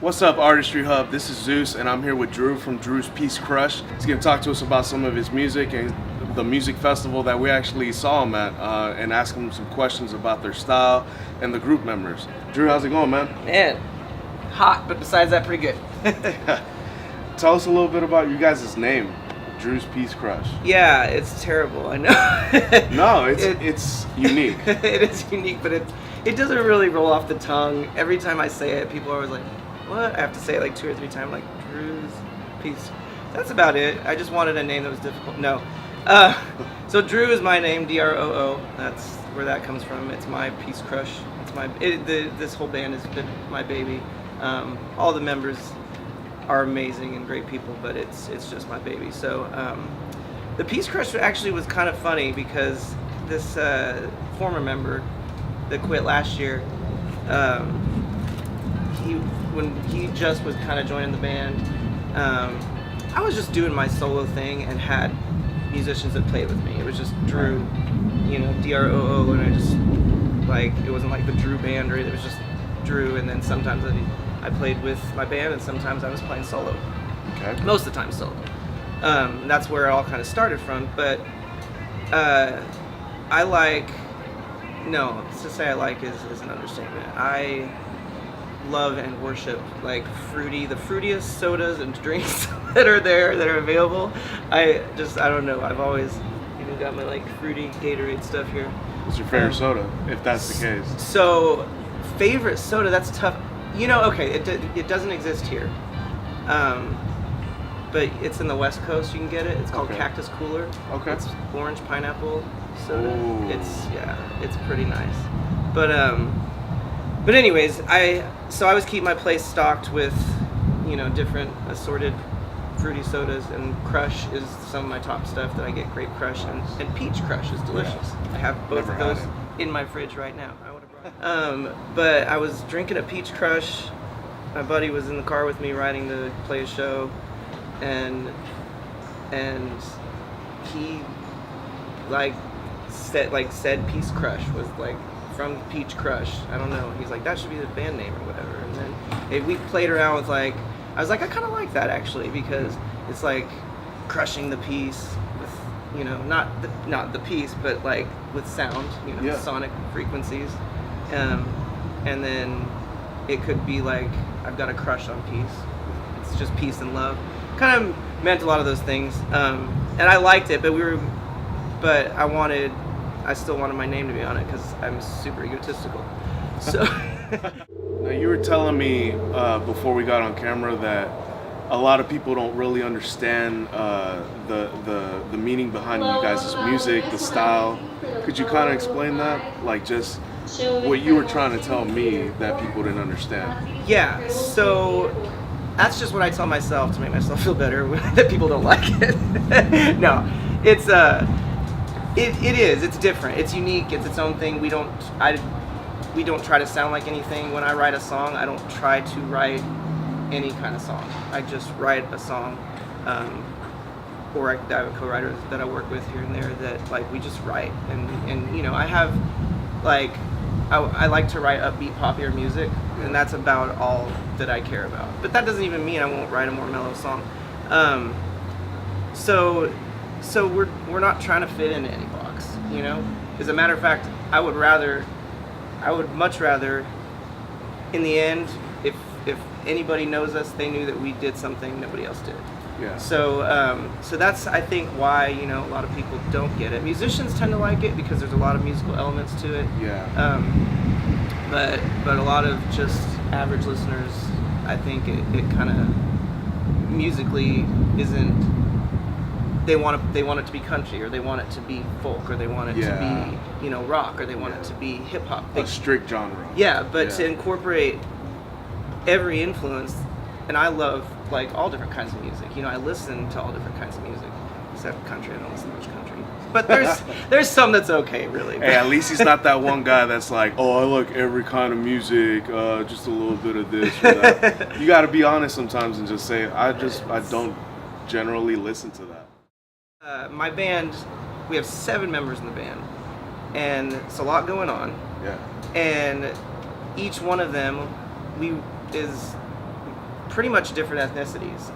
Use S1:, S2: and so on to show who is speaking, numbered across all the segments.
S1: What's up, Artistry Hub? This is Zeus, and I'm here with Droo from Droo's Peace Crush. He's going to talk to us about some of his music and the music festival that we actually saw him at, and ask him some questions about their style and the group members. Droo, how's it going, man?
S2: Man, hot, but besides that, pretty good.
S1: Tell us a little bit about you guys' name, Droo's Peace Crush.
S2: Yeah, it's terrible, I know.
S1: No, it's unique.
S2: It is unique, but it doesn't really roll off the tongue. Every time I say it, people are always like, what? I have to say it like 2 or 3 times, like Droo's Peace. That's about it. I just wanted a name that was difficult. No. So Droo is my name, D-R-O-O. That's where that comes from. It's my Peace Crush. This whole band has been my baby. All the members are amazing and great people, but it's just my baby. So the Peace Crush actually was kind of funny because this former member that quit last year, when he just was kind of joining the band, I was just doing my solo thing and had musicians that played with me. It was just Droo, D-R-O-O, and I just, like, it wasn't like the Droo band or anything. It was just Droo, and then sometimes I played with my band, and sometimes I was playing solo.
S1: Okay.
S2: Most of the time solo. That's where it all kind of started from, but to say I like is an understatement. I love and worship like the fruitiest sodas and drinks that are available. I don't know. I've always got my like fruity Gatorade stuff here.
S1: What's your favorite soda, if that's the case?
S2: So, favorite soda, that's tough. Okay, it doesn't exist here. But it's in the West Coast, you can get it. It's called Cactus Cooler.
S1: Okay.
S2: It's orange pineapple soda.
S1: Ooh.
S2: It's pretty nice. But anyways, I always keep my place stocked with, different assorted fruity sodas, and Crush is some of my top stuff that I get. Grape Crush and Peach Crush is delicious.
S1: Yeah.
S2: I have both of those in my fridge right now. I would have brought but I was drinking a Peach Crush. My buddy was in the car with me riding to play a show, and he said Peace Crush was like from Peach Crush. I don't know. He's like, that should be the band name or whatever. And then we played around with I was like, I kind of like that actually, because it's like crushing the peace with, not the peace, but like with sound, sonic frequencies. And then it could be like, I've got a crush on peace. It's just peace and love. Kind of meant a lot of those things. And I liked it, but I still wanted my name to be on it because I'm super egotistical. So.
S1: Now, you were telling me before we got on camera that a lot of people don't really understand the meaning behind you guys' music, the style. Could you kind of explain that? Like just what you were trying to tell me that people didn't understand.
S2: Yeah, so that's just what I tell myself to make myself feel better that people don't like it. No, it's it's different. It's unique. It's its own thing. We don't try to sound like anything. When I write a song, I don't try to write any kind of song. I just write a song, or I have a co-writer that I work with here and there that we just write. And I have I like to write upbeat, poppier music, and that's about all that I care about. But that doesn't even mean I won't write a more mellow song. So we're not trying to fit into any box, As a matter of fact, I would much rather, in the end, if anybody knows us, they knew that we did something nobody else did.
S1: Yeah.
S2: So that's, I think, why a lot of people don't get it. Musicians tend to like it because there's a lot of musical elements to it.
S1: Yeah.
S2: But a lot of just average listeners, I think it kind of musically isn't. They want it to be country, or they want it to be folk, or they want it to be rock, or they want it to be hip hop.
S1: A strict genre.
S2: Yeah, but to incorporate every influence, and I love all different kinds of music. I listen to all different kinds of music, except country. I don't listen to much country, but there's some that's okay, really.
S1: Hey, at least he's not that one guy that's like, oh, I like every kind of music, just a little bit of this or that. You got to be honest sometimes and just say, I don't generally listen to that.
S2: My band, we have 7 members in the band, and it's a lot going on.
S1: Yeah.
S2: And each one of them, is pretty much different ethnicities.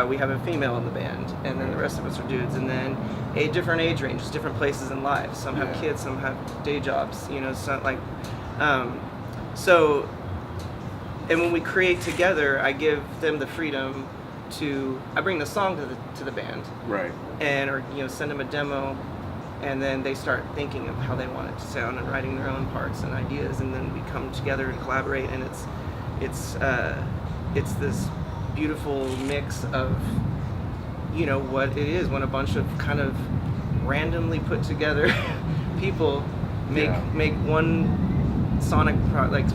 S2: We have a female in the band, and then the rest of us are dudes, and then a different age ranges, different places in life. Some have kids, some have day jobs, you know, so like, so, and when we create together, I give them the freedom I bring the song to the band,
S1: Right.
S2: and or you know send them a demo, and then they start thinking of how they want it to sound and writing their own parts and ideas, and then we come together and collaborate, and it's this beautiful mix of, you know, what it is when a bunch of kind of randomly put together people make one sonic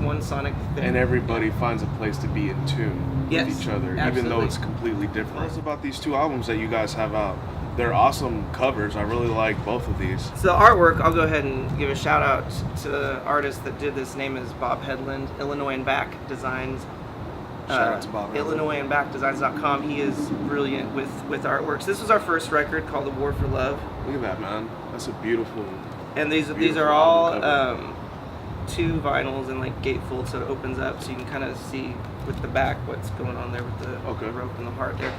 S2: one sonic thing.
S1: And everybody finds a place to be in tune with each other,
S2: absolutely.
S1: even though it's completely different. What's about these 2 albums that you guys have out? They're awesome covers. I really like both of these.
S2: So the artwork, I'll go ahead and give a shout out to the artist that did this. Name is Bob Headland, Illinois and Back Designs.
S1: Shout out to Bob Headland.
S2: IllinoisandBackDesigns.com. He is brilliant with artworks. This was our first record called The War for Love.
S1: Look at that, man. That's a beautiful.
S2: And these
S1: beautiful
S2: are all
S1: album
S2: 2 vinyls and like gatefold, so it opens up so you can kind of see with the back what's going on there with the rope and the heart there.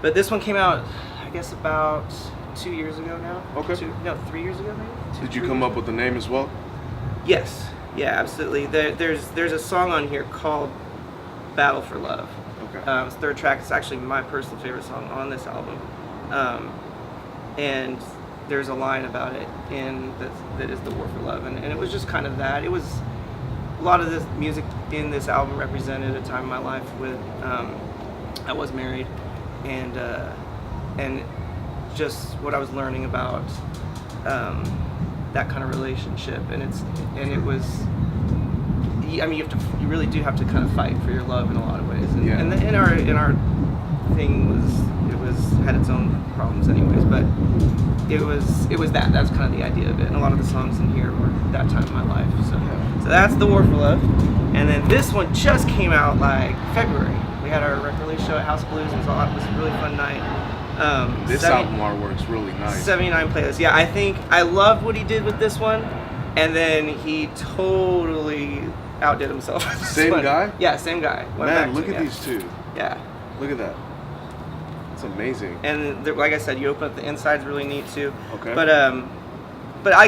S2: But this one came out, I guess, about 2 years ago now.
S1: Okay.
S2: 3 years ago maybe.
S1: Did you come up with the name as well?
S2: Yes. Yeah, absolutely. There's a song on here called Battle for Love.
S1: Okay.
S2: It's the 3rd track. It's actually my personal favorite song on this album. And there's a line about it that is the War for Love. And it was just kind of that. It was a lot of this music in this album represented a time in my life with I was married, and just what I was learning about that kind of relationship, and it was. I mean, you really do have to kind of fight for your love in a lot of ways, and in our thing had its own problems, anyways. But it was that's kind of the idea of it, and a lot of the songs in here were that time in my life. So that's The War for Love, and then this one just came out like February. We had our record release show at House Blues. It was a really fun night.
S1: This album artwork's really nice.
S2: 79 playlists. Yeah, I think I loved what he did with this one, and then he totally outdid himself.
S1: Same guy?
S2: Yeah, same guy.
S1: Man, look at these 2.
S2: Yeah.
S1: Look at that. It's amazing.
S2: And like I said, you open up the inside's really neat too.
S1: Okay.
S2: But I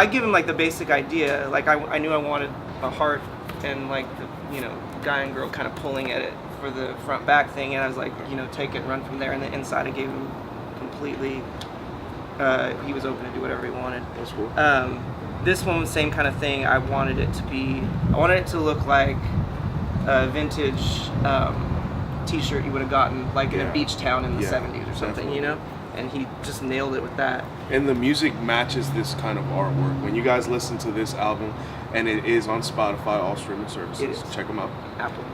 S2: give him like the basic idea. Like I knew I wanted a heart and like the guy and girl kind of pulling at it for the front back thing, and I was like, take it and run from there. And the inside I gave him completely. He was open to do whatever he wanted.
S1: That's cool.
S2: This one was the same kind of thing. I wanted it to look like a vintage t-shirt you would have gotten like in a beach town in the 70s or something,
S1: definitely.
S2: And he just nailed it with that.
S1: And the music matches this kind of artwork. When you guys listen to this album, and it is on Spotify, all streaming services, check them out.
S2: Apple.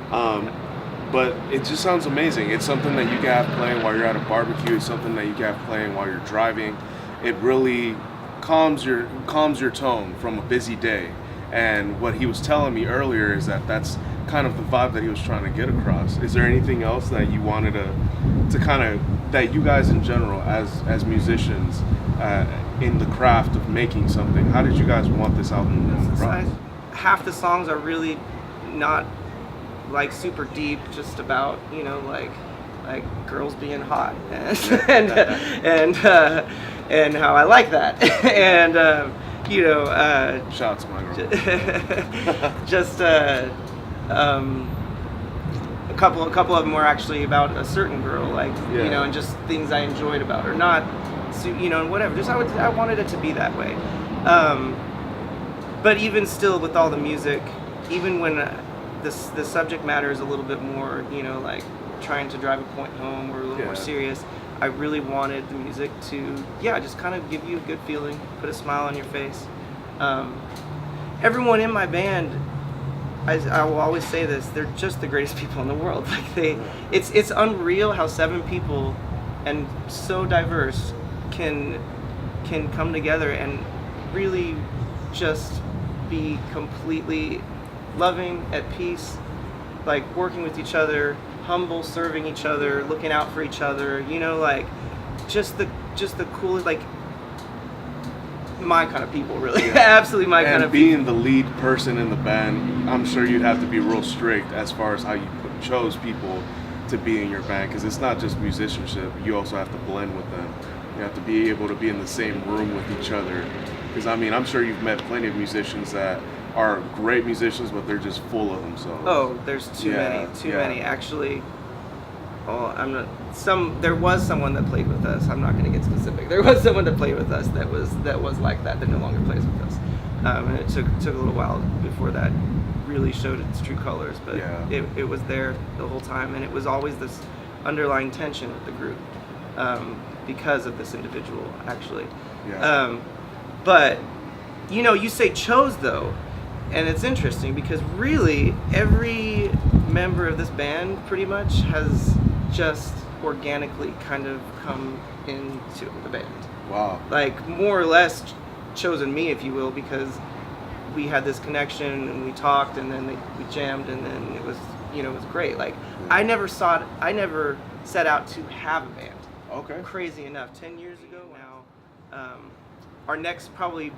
S1: But it just sounds amazing. It's something that you can have playing while you're at a barbecue. It's something that you can have playing while you're driving. It really calms your tone from a busy day. And what he was telling me earlier is that that's kind of the vibe that he was trying to get across. Is there anything else that you wanted to kind of, that you guys in general as musicians in the craft of making something, how did you guys want this album to come across?
S2: Half the songs are really not like super deep, just about like girls being hot and how I like that and
S1: shout out to my girl.
S2: just a couple of them were actually about a certain girl, and just things I enjoyed about her, not and whatever. Just I wanted it to be that way. But even still, with all the music, even when the subject matter is a little bit more, like trying to drive a point home or a little more serious, I really wanted the music to, just kind of give you a good feeling, put a smile on your face. Everyone in my band, I will always say this, they're just the greatest people in the world. It's unreal how 7 people and so diverse can come together and really just be completely loving, at peace, like working with each other, humble, serving each other, looking out for each other, just the coolest, my kind of people, really.
S1: Yeah.
S2: Absolutely my kind of people.
S1: And being the lead person in the band, I'm sure you'd have to be real strict as far as how you chose people to be in your band, because it's not just musicianship. You also have to blend with them. You have to be able to be in the same room with each other. Because I mean, I'm sure you've met plenty of musicians that are great musicians, but they're just full of themselves.
S2: Oh, there's too many actually. Oh, I'm not. There was someone that played with us. I'm not going to get specific. There was someone that played with us that was like that. That no longer plays with us. And it took a little while before that really showed its true colors. But it was there the whole time, and it was always this underlying tension with the group because of this individual, actually.
S1: Yeah.
S2: But you say chose though. And it's interesting because really every member of this band pretty much has just organically kind of come into the band.
S1: Wow.
S2: Like more or less chosen me, if you will, because we had this connection and we talked and then we jammed and then it was great. Like I never set out to have a band.
S1: Okay.
S2: Crazy enough, 10 years ago now. Our next probably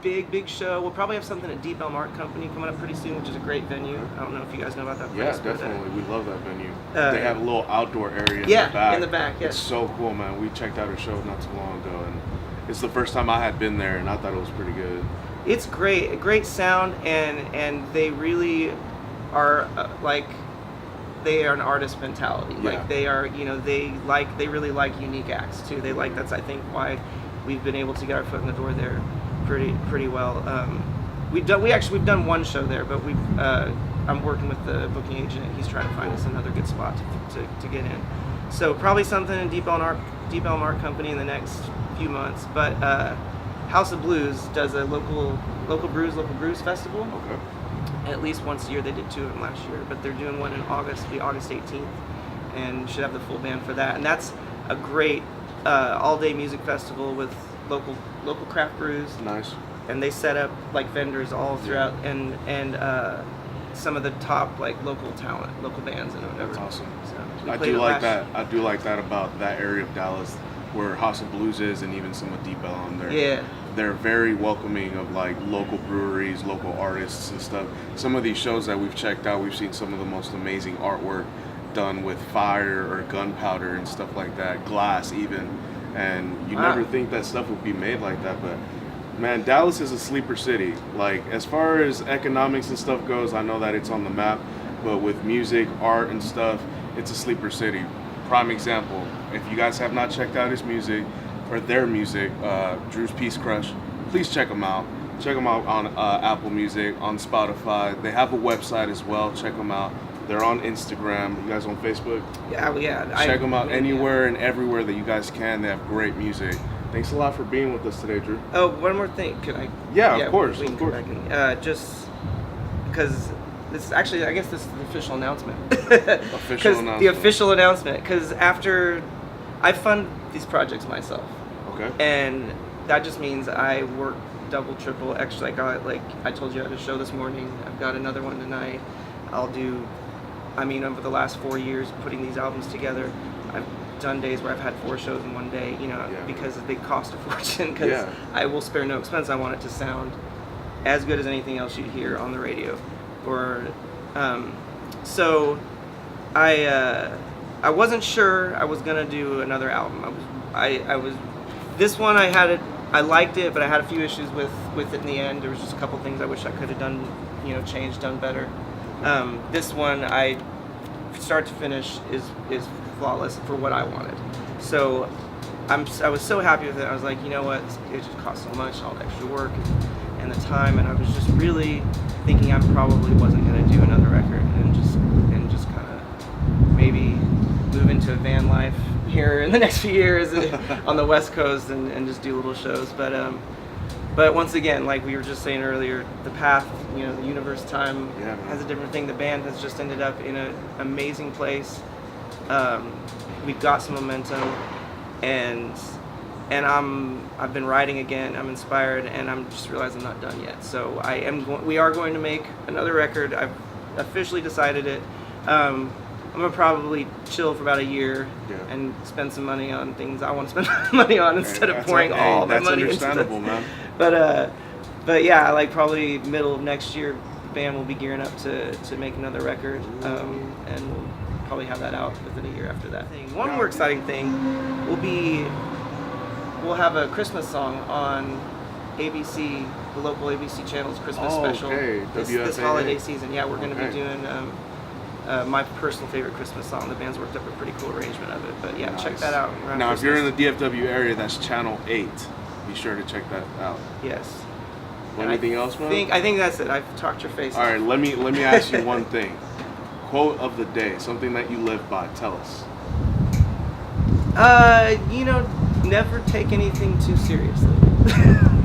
S2: big show. We'll probably have something at Deep Elm Art Company coming up pretty soon, which is a great venue. I don't know if you guys know about that place.
S1: Yeah, definitely. We love that venue. They have a little outdoor area in the back.
S2: In the back, yeah.
S1: It's so cool, man. We checked out a show not too long ago, and it's the first time I had been there, and I thought it was pretty good.
S2: It's great. A great sound, and they really are they are an artist mentality.
S1: Yeah.
S2: Like they are, they really like unique acts too. That's I think why we've been able to get our foot in the door there pretty well. We've done one show there, but I'm working with the booking agent. He's trying to find us another good spot to get in. So probably something in Deep Elm Art Company in the next few months. But House of Blues does a local brews festival.
S1: Okay.
S2: At least once a year. They did 2 of them last year, but they're doing one in August, August 18th, and should have the full band for that. And that's a great all-day music festival with local craft brews.
S1: Nice.
S2: And they set up like vendors all throughout, and some of the top like local talent, local bands and whatever.
S1: That's awesome.
S2: So
S1: I do like that. I do like that about that area of Dallas, where House of Blues is, and even some of Deep Elm. They're very welcoming of like local breweries, local artists and stuff. Some of these shows that we've checked out, we've seen some of the most amazing artwork done with fire or gunpowder and stuff like that, glass even. And you never think that stuff would be made like that, but man, Dallas is a sleeper city. Like as far as economics and stuff goes, I know that it's on the map, but with music, art and stuff, it's a sleeper city. Prime example, if you guys have not checked out his music or their music, Droo's Peace Crush, please check them out. Check them out on Apple Music, on Spotify. They have a website as well. Check them out. They're on Instagram. You guys on Facebook?
S2: Yeah.
S1: Check them out anywhere and everywhere that you guys can. They have great music. Thanks a lot for being with us today, Droo.
S2: Oh, one more thing. Can I?
S1: Yeah, of course.
S2: We can come back and, just because this actually, I guess this is the official announcement. The official announcement. Because after I fund these projects myself.
S1: Okay.
S2: And that just means I work double, triple, extra. Like I told you, I had a show this morning. I've got another one tonight. Over the last 4 years putting these albums together, I've done days where I've had 4 shows in one day, because they cost a fortune, because I will spare no expense. I want it to sound as good as anything else you'd hear on the radio. So I wasn't sure I was gonna do another album. This one I liked it, but I had a few issues with it in the end. There was just a couple things I wish I could have done, changed, done better. This one, start to finish, is flawless for what I wanted. So I was so happy with it. I was like, you know what, it just cost so much, all the extra work and the time, and I was just really thinking I probably wasn't going to do another record and just kind of maybe move into a van life here in the next few years on the West Coast and just do little shows. But once again, like we were just saying earlier, the path, the universe, time has a different thing. The band has just ended up in an amazing place. We've got some momentum, and I've been writing again. I'm inspired, and I'm just realized I'm not done yet. So we are going to make another record. I've officially decided it. I'm gonna probably chill for about a year and spend some money on things I want to spend money on instead of pouring all my money into this.
S1: Man.
S2: But yeah, like probably middle of next year, the band will be gearing up to make another record, and we'll probably have that out within a year after that. One more exciting thing will be we'll have a Christmas song on ABC, the local ABC channel's Christmas special this holiday season. Yeah, we're going to be doing my personal favorite Christmas song. The band's worked up a pretty cool arrangement of it. But yeah, check that out.
S1: Now, if you're in the DFW area, that's Channel 8. Be sure to check that out.
S2: Yes.
S1: Anything else, man?
S2: I think that's it. I've talked your face.
S1: All right, let me ask you one thing. Quote of the day, something that you live by. Tell us.
S2: Never take anything too seriously.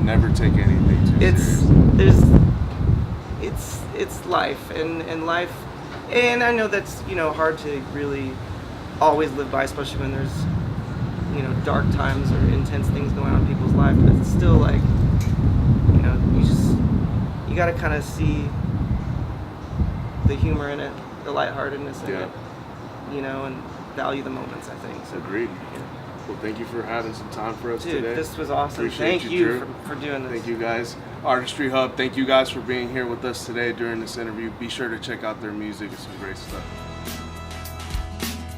S1: Never take anything too seriously.
S2: It's life and life, and I know that's hard to really always live by, especially when there's dark times or intense things going on in people's lives. But it's still like you got to kind of see the humor in it, the lightheartedness in it, and value the moments, I think. So,
S1: agreed. Yeah. Well, thank you for having some time for us today.
S2: This was awesome.
S1: Appreciate
S2: thank you
S1: Droo.
S2: for doing this.
S1: Thank you, guys. Artistry Hub, thank you guys for being here with us today during this interview. Be sure to check out their music. It's some great stuff.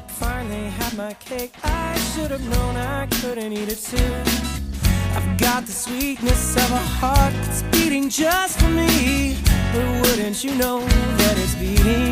S3: Finally had my cake. I should have known I couldn't eat it too. I've got the sweetness of a heart that's beating just for me. But wouldn't you know that it's beating